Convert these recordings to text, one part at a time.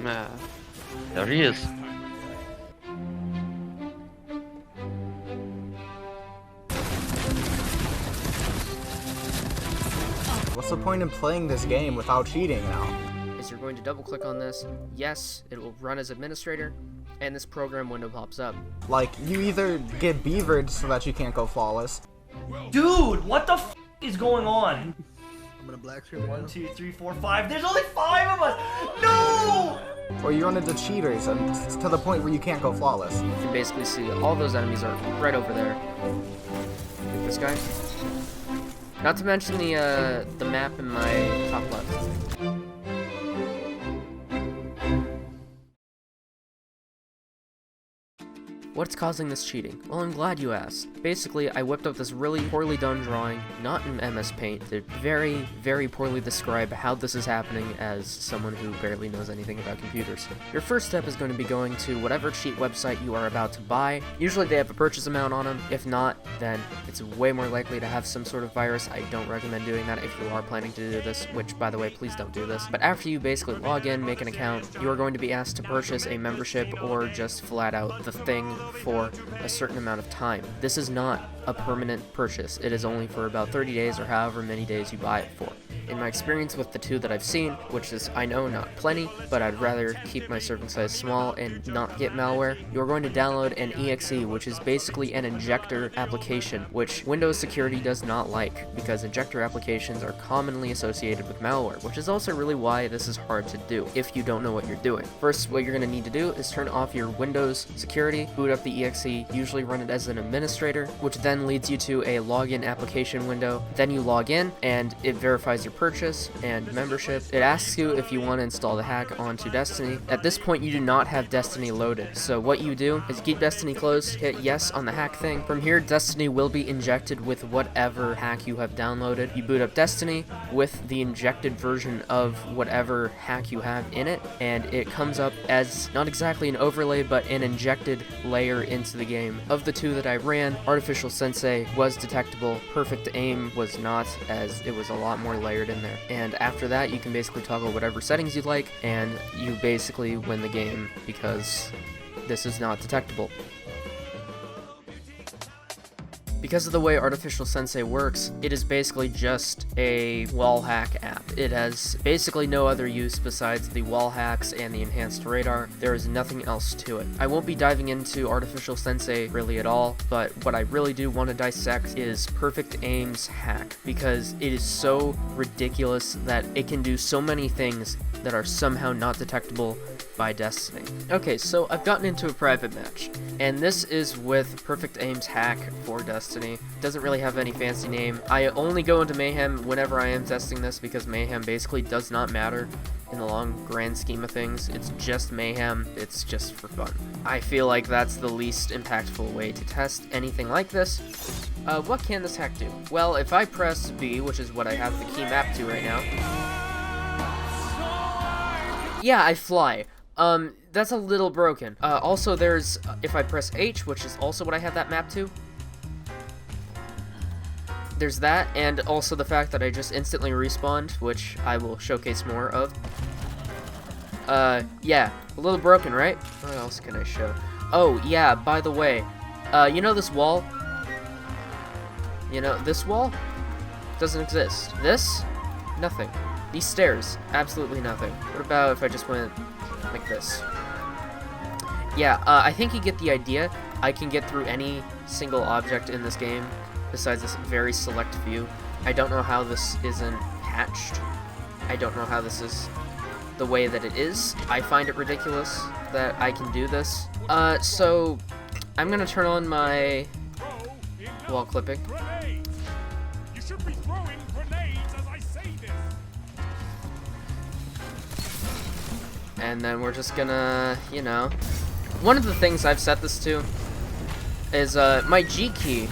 There he is. What's the point in playing this game without cheating now? Is you're going to double click on this. Yes, it will run as administrator, and this program window pops up. Like, you either get beavered so that you can't go flawless. Dude, what the f is going on? I'm gonna black screen. 1, 2, 3, 4, 5. There's only 5 of us! No! Or you run into cheaters and to the point where you can't go flawless. You can basically see all those enemies are right over there. Like this guy. Not to mention the map in my top left. What's causing this cheating? Well, I'm glad you asked. Basically, I whipped up this really poorly done drawing, not in MS Paint, to very, very poorly describe how this is happening as someone who barely knows anything about computers. Your first step is going to be going to whatever cheat website you are about to buy. Usually they have a purchase amount on them. If not, then it's way more likely to have some sort of virus. I don't recommend doing that if you are planning to do this, which, by the way, please don't do this. But after you basically log in, make an account, you are going to be asked to purchase a membership or just flat out the thing for a certain amount of time. This is not a permanent purchase. It is only for about 30 days or however many days you buy it for. In my experience with the two that I've seen, which is, I know, not plenty, but I'd rather keep my serving size small and not get malware, you're going to download an exe, which is basically an injector application, which Windows security does not like, because injector applications are commonly associated with malware, which is also really why this is hard to do if you don't know what you're doing. First, what you're going to need to do is turn off your Windows security, boot up the exe, usually run it as an administrator, which then leads you to a login application window. Then you log in, and it verifies your purchase and membership. It asks you if you want to install the hack onto Destiny. At this point, you do not have Destiny loaded, so what you do is keep Destiny closed, hit yes on the hack thing. From here, Destiny will be injected with whatever hack you have downloaded. You boot up Destiny with the injected version of whatever hack you have in it, and it comes up as not exactly an overlay, but an injected layer into the game. Of the two that I ran, Artificial Sensei was detectable, Perfect Aim was not, as it was a lot more layered in there. And after that, you can basically toggle whatever settings you'd like, and you basically win the game because this is not detectable. Because of the way Artificial Sensei works, it is basically just a wall hack app. It has basically no other use besides the wall hacks and the enhanced radar. There is nothing else to it. I won't be diving into Artificial Sensei really at all, but what I really do want to dissect is Perfect Aim's hack, because it is so ridiculous that it can do so many things that are somehow not detectable by Destiny. Okay, so I've gotten into a private match, and this is with Perfect Aim's hack for Destiny. Doesn't really have any fancy name. I only go into Mayhem whenever I am testing this because Mayhem basically does not matter in the long grand scheme of things. It's just Mayhem, it's just for fun. I feel like that's the least impactful way to test anything like this. What can this hack do? Well, if I press B, which is what I have the key map to right now, yeah, I fly. That's a little broken. Also there's, if I press H, which is also what I have that map to, there's that, and also the fact that I just instantly respawned, which I will showcase more of. Yeah, a little broken, right? What else can I show? Oh, yeah, by the way, you know this wall? You know, this wall doesn't exist. This? Nothing. These stairs, absolutely nothing. What about if I just went like this? Yeah, I think you get the idea. I can get through any single object in this game, besides this very select few. I don't know how this isn't patched. I don't know how this is the way that it is. I find it ridiculous that I can do this. So I'm gonna turn on my wall clipping. You should be throwing grenades as I say this. And then we're just gonna, you know, one of the things I've set this to is my G key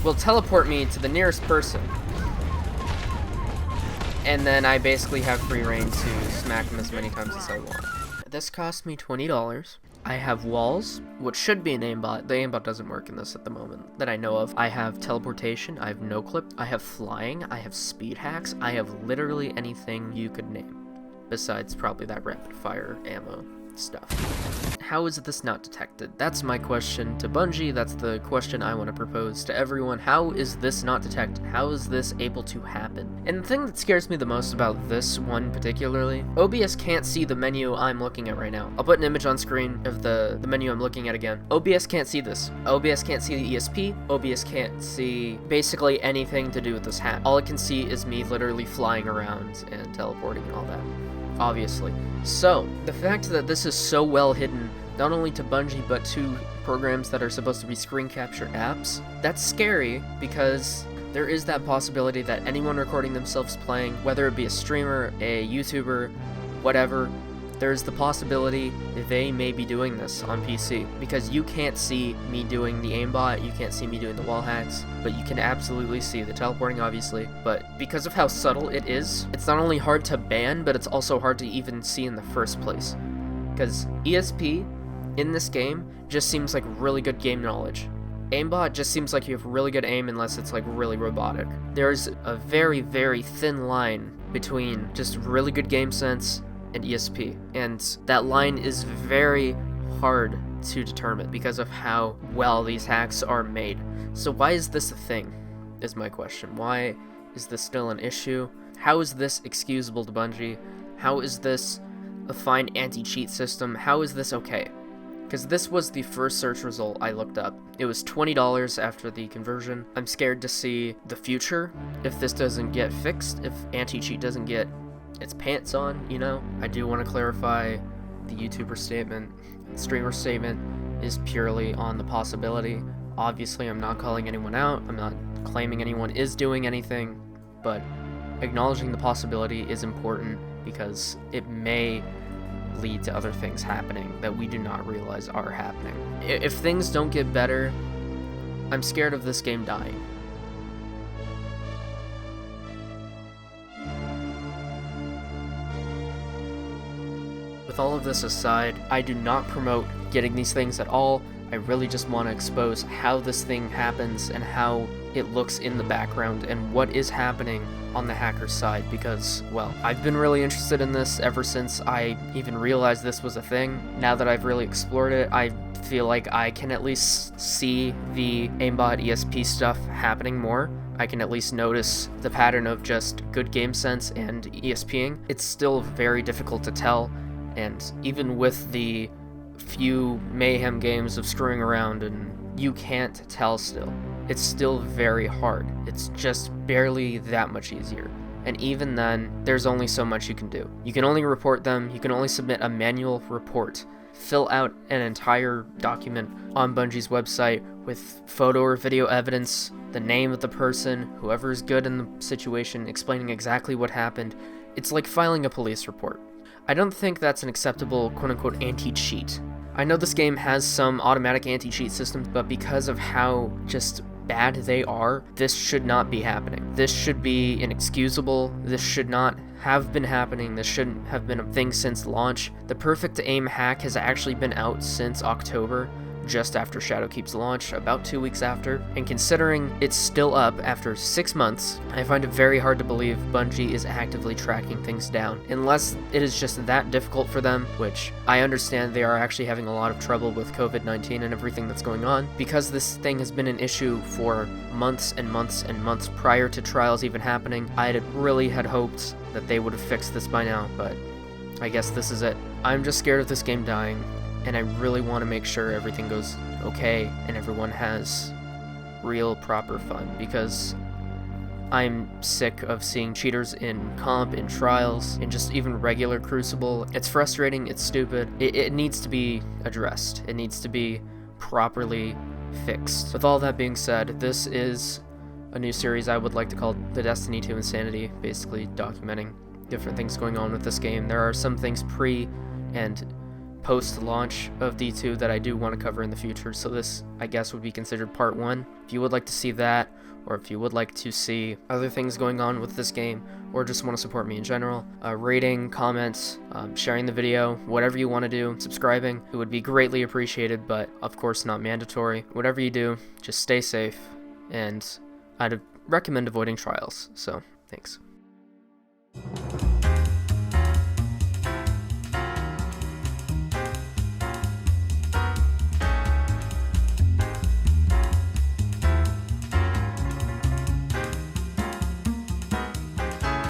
will teleport me to the nearest person, and then I basically have free reign to smack them as many times as I want. This cost me $20. I have walls, which should be an aimbot. The aimbot doesn't work in this at the moment that I know of. I have teleportation, I have no clip, I have flying, I have speed hacks, I have literally anything you could name. besides probably that rapid fire ammo stuff. How is this not detected? That's my question to Bungie. That's the question I want to propose to everyone. How is this not detected? How is this able to happen? And the thing that scares me the most about this one particularly, OBS can't see the menu I'm looking at right now. I'll put an image on screen of the menu I'm looking at again. OBS can't see this. OBS can't see the ESP. OBS can't see basically anything to do with this hat. All it can see is me literally flying around and teleporting and all that, obviously. So, the fact that this is so well hidden, not only to Bungie, but to programs that are supposed to be screen capture apps, that's scary, because there is that possibility that anyone recording themselves playing, whether it be a streamer, a YouTuber, whatever, there's the possibility they may be doing this on PC, because you can't see me doing the aimbot, you can't see me doing the wall hacks, but you can absolutely see the teleporting, obviously. But because of how subtle it is, it's not only hard to ban, but it's also hard to even see in the first place. Because ESP in this game just seems like really good game knowledge. Aimbot just seems like you have really good aim unless it's like really robotic. There's a very, very thin line between just really good game sense and ESP, and that line is very hard to determine because of how well these hacks are made. So why is this a thing, is my question. Why is this still an issue? How is this excusable to Bungie? How is this a fine anti-cheat system? How is this okay? Because this was the first search result I looked up. It was $20 after the conversion. I'm scared to see the future if this doesn't get fixed, if anti-cheat doesn't get its pants on, you know? I do want to clarify the YouTuber statement. The streamer statement is purely on the possibility. Obviously, I'm not calling anyone out. I'm not claiming anyone is doing anything, but acknowledging the possibility is important because it may lead to other things happening that we do not realize are happening. If things don't get better, I'm scared of this game dying. With all of this aside, I do not promote getting these things at all. I really just want to expose how this thing happens and how it looks in the background and what is happening on the hacker's side, because, well, I've been really interested in this ever since I even realized this was a thing. Now that I've really explored it, I feel like I can at least see the aimbot ESP stuff happening more. I can at least notice the pattern of just good game sense and ESPing. It's still very difficult to tell, and even with the few mayhem games of screwing around, and you can't tell still. It's still very hard. It's just barely that much easier. And even then, there's only so much you can do. You can only report them, you can only submit a manual report, fill out an entire document on Bungie's website with photo or video evidence, the name of the person, whoever's good in the situation, explaining exactly what happened. It's like filing a police report. I don't think that's an acceptable quote-unquote anti-cheat. I know this game has some automatic anti-cheat systems, but because of how just bad they are, this should not be happening. This should be inexcusable. This should not have been happening. This shouldn't have been a thing since launch. The perfect aim hack has actually been out since October, just after Shadowkeep's launch, about 2 weeks after, and considering it's still up after 6 months, I find it very hard to believe Bungie is actively tracking things down, unless it is just that difficult for them, which I understand they are actually having a lot of trouble with COVID-19 and everything that's going on. Because this thing has been an issue for months and months and months prior to trials even happening, I really had hoped that they would have fixed this by now, but I guess this is it. I'm just scared of this game dying, and I really want to make sure everything goes okay and everyone has real proper fun, because I'm sick of seeing cheaters in comp, in trials, in just even regular Crucible. It's frustrating, it's stupid, it needs to be addressed, it needs to be properly fixed. With all that being said, this is a new series I would like to call The Destiny 2 Insanity, basically documenting different things going on with this game. There are some things pre and post-launch of D2 that I do want to cover in the future, so this, I guess, would be considered part 1. If you would like to see that, or if you would like to see other things going on with this game, or just want to support me in general, rating, comments, sharing the video, whatever you want to do, subscribing, it would be greatly appreciated, but of course not mandatory. Whatever you do, just stay safe, and I'd recommend avoiding trials, so thanks.